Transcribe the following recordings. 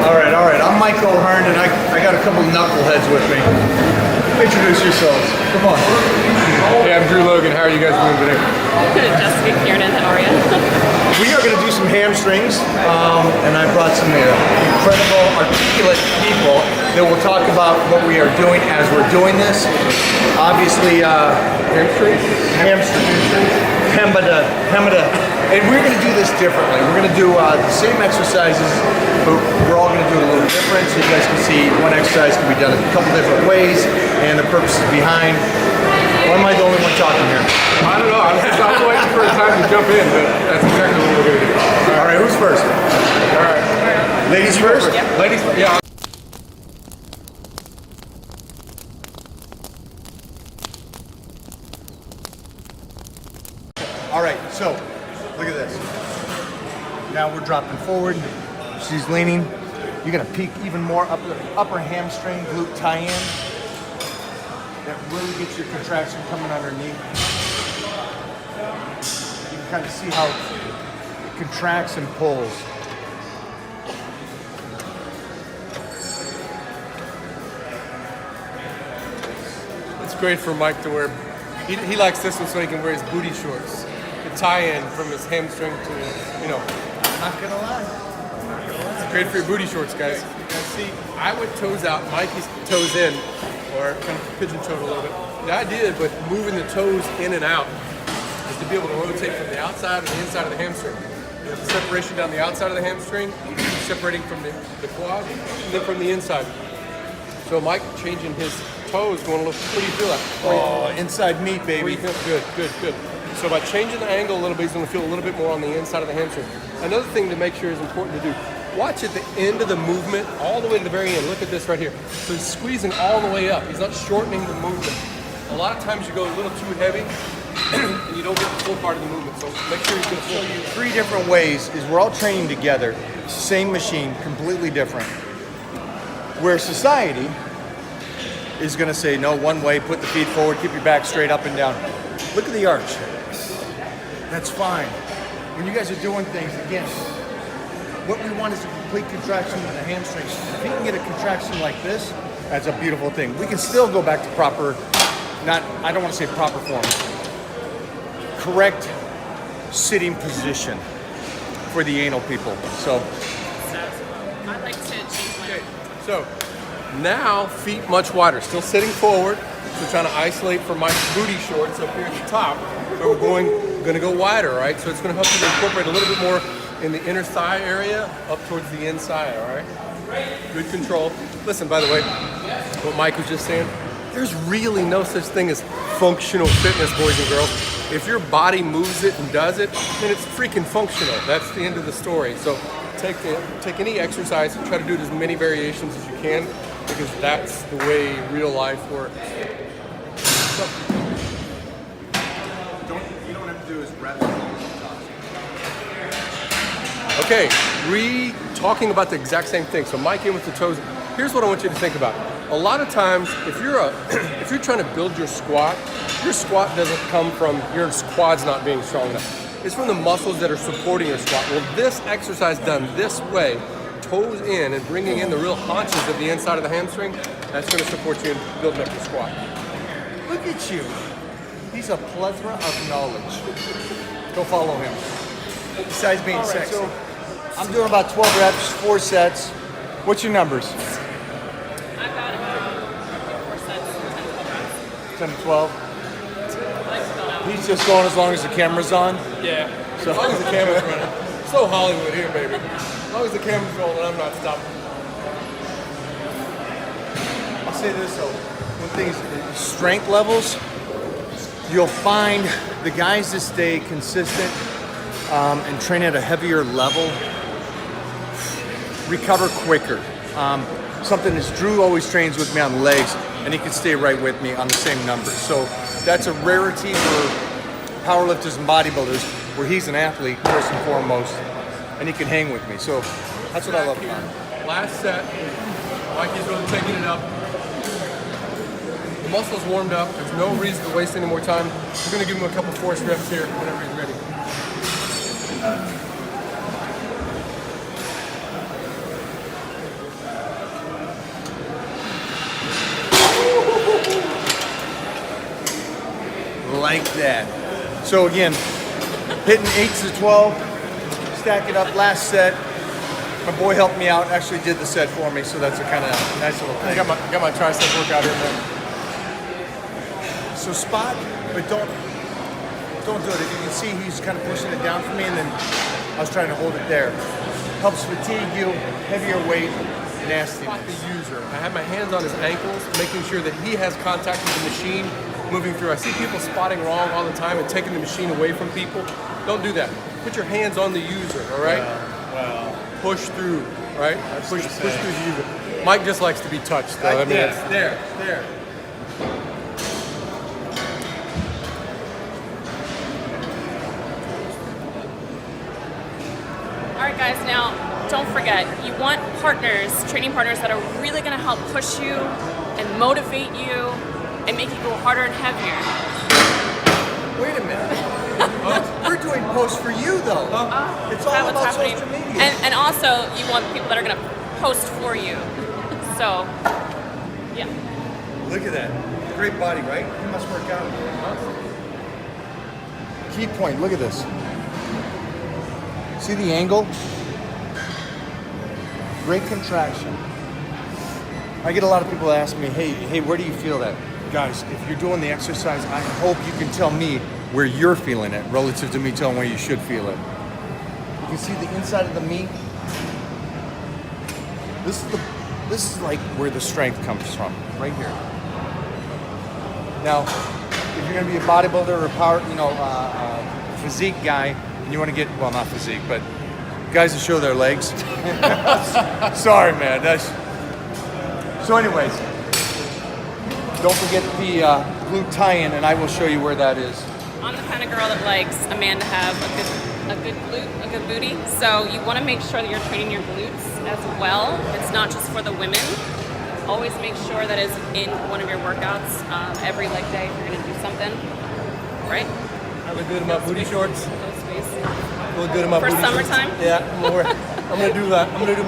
All right. I'm Mike O'Hearn, and I got a couple knuckleheads with me. Introduce yourselves. Come on. Hey, I'm Drew Logan. How are you guys doing today? Jessica Kiernan, how are you? We are going to do some hamstrings, and I brought some incredible, articulate people that will talk about what we are doing as we're doing this. Obviously, hamstrings. Hemada. And we're going to do this differently. We're going to do the same exercises, but we're all going to do it a little different, so you guys can see one exercise can be done a couple different ways, and the purposes behind. Or am I the only one talking here? I don't know. I'm just waiting for a time to jump in, but that's exactly what we're going to do. All right, who's first? All right. Ladies first? Yep. Ladies, yeah. All right, so look at this. Now we're dropping forward. She's leaning. You're gonna peak even more up the upper hamstring, glute tie-in. That really gets your contraction coming underneath. You can kind of see how it contracts and pulls. It's great for Mike to wear. He likes this one so he can wear his booty shorts. The tie-in from his hamstring to, Not gonna lie. It's great for your booty shorts, guys. Now see, I went toes out, Mikey's toes in, or kind of pigeon-toed a little bit. The idea with moving the toes in and out is to be able to rotate from the outside and the inside of the hamstring. You have the separation down the outside of the hamstring, separating from the quad, and then from the inside. So Mike changing his toes, going to look, what do you feel like? Oh, inside meat, baby. Good. So by changing the angle a little bit, he's going to feel a little bit more on the inside of the hamstring. Another thing to make sure is important to do, watch at the end of the movement, all the way to the very end. Look at this right here. So he's squeezing all the way up. He's not shortening the movement. A lot of times you go a little too heavy and you don't get the full part of the movement. So make sure you get Show you 3 different ways is we're all training together, same machine, completely different. Where society is going to say no, one way, put the feet forward, keep your back straight up and down. Look at the arch. That's fine. When you guys are doing things, again, what we want is a complete contraction of the hamstring. If you can get a contraction like this, that's a beautiful thing. We can still go back to proper, I don't want to say proper form, correct sitting position for the anal people. So, I'd like to change my... Okay, so now feet much wider, still sitting forward. So trying to isolate from my booty shorts up here at the top. So we're going to go wider, right? So it's going to help you to incorporate a little bit more in the inner thigh area up towards the inside, all right? Good control. Listen, by the way, what Mike was just saying, there's really no such thing as functional fitness, boys and girls. If your body moves it and does it, then it's freaking functional. That's the end of the story. So take any exercise and try to do it as many variations as you can, because that's the way real life works. you don't have to do is reps. Okay, talking about the exact same thing. So Mike in with the toes. Here's what I want you to think about. A lot of times, if you're trying to build your squat doesn't come from your quads not being strong enough. It's from the muscles that are supporting your squat. Well, this exercise done this way, toes in and bringing in the real haunches of the inside of the hamstring, that's going to support you in building up your squat. Look at you. He's a plethora of knowledge. Go follow him. Besides being All right, sexy. so I'm doing about 12 reps, 4 sets. What's your numbers? I've got about 4 sets, 10 to 12. I like to build out. He's just going as long as the camera's on. Yeah, as long as the camera's running. So Hollywood here, baby. As long as the camera's rolling, I'm not stopping. I'll say this though, when things, strength levels, you'll find the guys that stay consistent and train at a heavier level recover quicker. Something is Drew always trains with me on legs, and he can stay right with me on the same numbers. So that's a rarity for powerlifters and bodybuilders, where he's an athlete first and foremost, and he can hang with me. So that's what I love about him. Last set, Mikey's really taking it up. The muscles warmed up. There's no reason to waste any more time. We're going to give him a couple force reps here whenever he's ready. like that. So again, hitting 8s to 12, stack it up. Last set, my boy helped me out, actually did the set for me, so that's a kind of nice little I thing. got my tricep workout in there. So spot, but don't do it. If you can see, he's kind of pushing it down for me, and then I was trying to hold it there. Helps fatigue you, heavier weight, nasty. Spot the user. I have my hands on his ankles, making sure that he has contact with the machine moving through. I see people spotting wrong all the time and taking the machine away from people. Don't do that. Put your hands on the user, all right? Well, Push through, right? Push through the user. Mike just likes to be touched, though. I mean, yes, there. All right, guys, now don't forget, you want partners, training partners that are really going to help push you and motivate you and make you go harder and heavier. Wait a minute. We're doing posts for you, though. It's all That's what's about happening. social media. And also, you want people that are going to post for you. So, yeah. Look at that. Great body, right? He must work out. Key point, look at this. See the angle? Great contraction. I get a lot of people ask me, hey, where do you feel that? Guys, if you're doing the exercise, I hope you can tell me where you're feeling it relative to me telling where you should feel it. You can see the inside of the meat. This is like where the strength comes from, right here. Now, if you're gonna be a bodybuilder or power, physique guy, and you want to get, well, not physique, but guys that show their legs. Sorry, man. So anyways, don't forget the glute tie-in, and I will show you where that is. I'm the kind of girl that likes a man to have a good glute, a good booty. So you want to make sure that you're training your glutes as well. It's not just for the women. Always make sure that it's in one of your workouts every leg day if you're going to do something, right? I look good in my booty shorts. Those space. Look good in my For booty summertime? shorts. Yeah, I'm gonna do that. I'm gonna do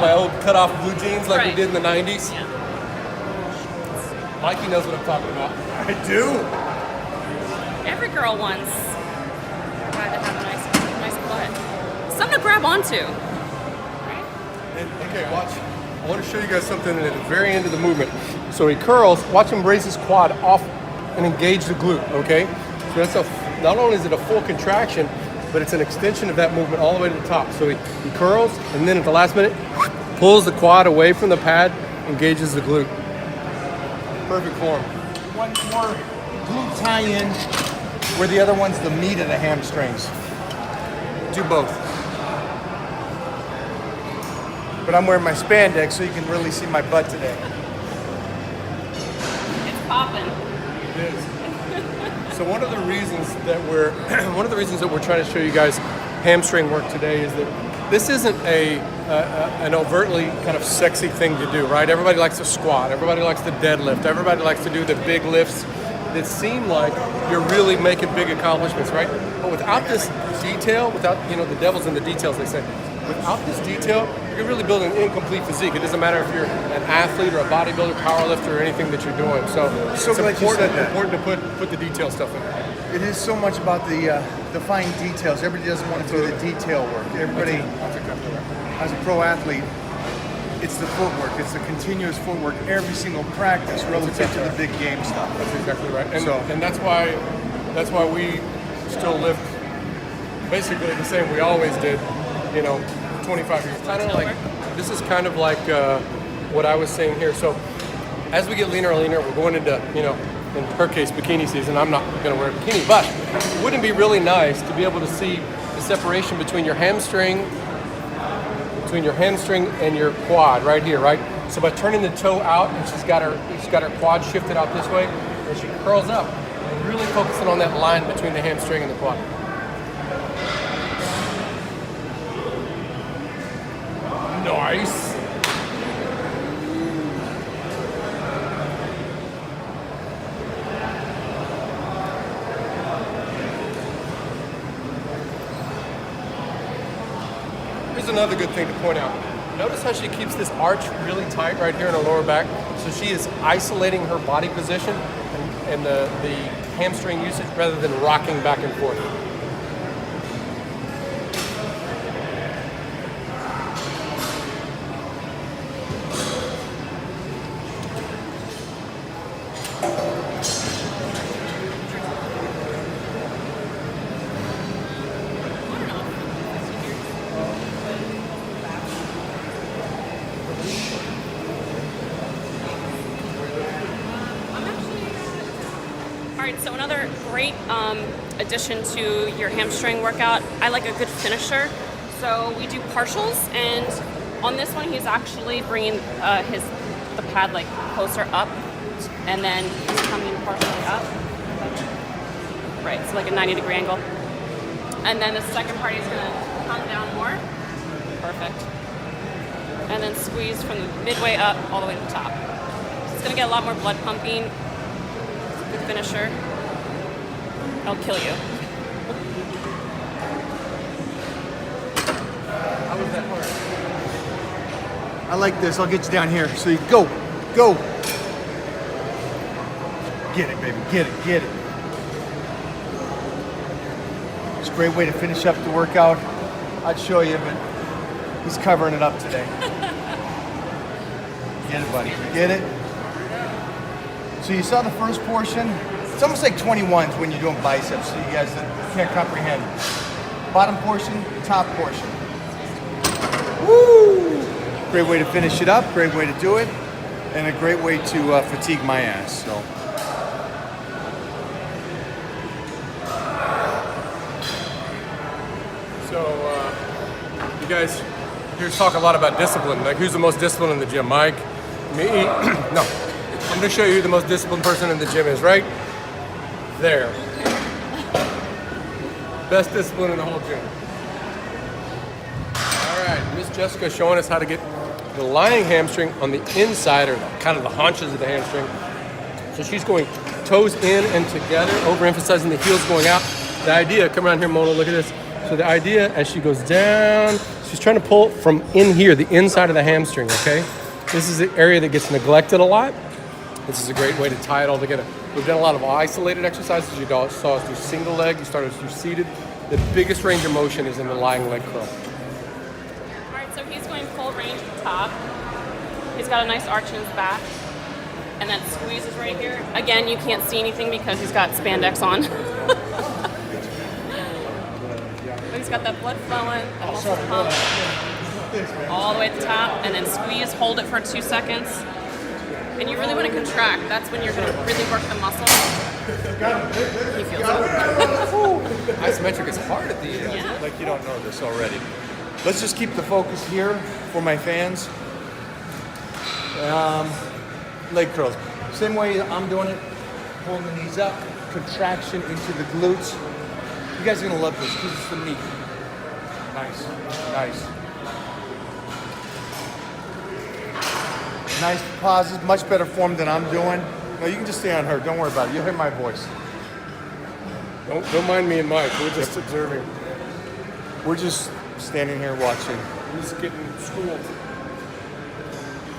my old cut-off blue jeans like we Right. did in the 90s. Yeah. Mikey knows what I'm talking about. I do. Every girl wants a guy that has a nice butt. Something to grab onto. Right? Okay, watch. I want to show you guys something at the very end of the movement. So he curls. Watch him raise his quad off and engage the glute. Okay. So that's not only is it a full contraction, but it's an extension of that movement all the way to the top. So he curls, and then at the last minute, pulls the quad away from the pad, engages the glute. Perfect form. One more glute tie-in, where the other one's the meat of the hamstrings. Do both. But I'm wearing my spandex, so you can really see my butt today. It's popping. It is. So one of the reasons that we're trying to show you guys hamstring work today is that this isn't an overtly kind of sexy thing to do, right? Everybody likes to squat, everybody likes to deadlift, everybody likes to do the big lifts that seem like you're really making big accomplishments, right? But without this detail, without the devil's in the details, they say. Without this detail, you're really building an incomplete physique. It doesn't matter if you're an athlete or a bodybuilder, powerlifter, or anything that you're doing. So it's glad you said that. important to put the detail stuff in. It is so much about the fine details. Everybody doesn't want to do the detail work. Everybody, That's exactly right. as a pro athlete, it's the footwork. It's the continuous footwork every single practice relative to the big game stuff. That's exactly right. And, So- and that's why we still lift basically the same we always did, 25 years. This is kind of like what I was saying here. So as we get leaner and leaner, we're going into, in her case, bikini season. I'm not going to wear a bikini, but wouldn't it be really nice to be able to see the separation between your hamstring and your quad right here, right? So by turning the toe out, and she's got her quad shifted out this way, and she curls up, and really focusing on that line between the hamstring and the quad. Nice. Here's another good thing to point out. Notice how she keeps this arch really tight right here in her lower back. So she is isolating her body position and the hamstring usage rather than rocking back and forth. Alright, so another great addition to your hamstring workout, I like a good finisher. So we do partials, and on this one he's actually bringing the pad like closer up, and then he's coming partially up. Right, so like a 90-degree angle. And then the second part he's gonna come down more. Perfect. And then squeeze from the midway up all the way to the top. So it's gonna get a lot more blood pumping. Good finisher. It'll kill you. How was that hard? I like this. I'll get you down here. So you go. Get it, baby. Get it. It's a great way to finish up the workout. I'd show you, but he's covering it up today. Get it, buddy. Get it. So you saw the first portion. It's almost like 21s when you're doing biceps, so you guys that can't comprehend. Bottom portion, top portion. Woo! Great way to finish it up, great way to do it, and a great way to fatigue my ass. So, you guys here talk a lot about discipline. Like, who's the most disciplined in the gym? Mike? Me? No. I'm going to show you who the most disciplined person in the gym is, right? There. Best discipline in the whole gym. All right, Miss Jessica showing us how to get the lying hamstring on the inside, or kind of the haunches of the hamstring. So she's going toes in and together, overemphasizing the heels going out. The idea, come around here, Mona, look at this. So the idea, as she goes down, she's trying to pull from in here, the inside of the hamstring, okay? This is the area that gets neglected a lot. This is a great way to tie it all together. We've done a lot of isolated exercises. You saw us do single leg, you started to do seated. The biggest range of motion is in the lying leg curl. All right, so he's going full range at the top. He's got a nice arch in his back. And then squeezes right here. Again, you can't see anything because he's got spandex on. But he's got that blood flowing, that muscle pump. All the way at the top, and then squeeze, hold it for 2 seconds. And you really want to contract. That's when you're going to really work the muscle. He feels it. Isometric is hard at the end. Yeah. Like you don't know this already. Let's just keep the focus here for my fans. Leg curls. Same way I'm doing it. Pulling the knees up. Contraction into the glutes. You guys are going to love this because it's the meat. Nice. Nice pauses, much better form than I'm doing. No, you can just stay on her. Don't worry about it. You'll hear my voice. Don't mind me and Mike. We're just observing. We're just standing here watching. We're just getting schooled.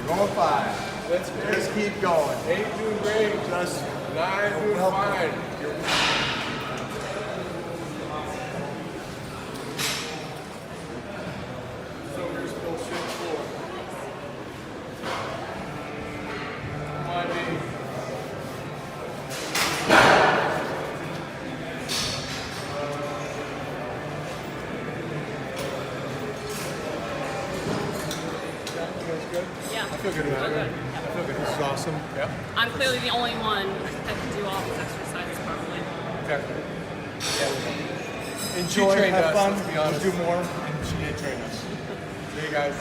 Going 5. Let's go. Just keep going. 8 doing great. Just 9 doing fine. So we're still shit forward. Come on, baby. Yeah. I feel good about it. Good. I feel good. This is awesome. Yeah. I'm clearly the only one that can do all these exercises properly. Exactly. Enjoy, trained have us, fun, let's be honest. we'll do more, and she did train us. See you guys.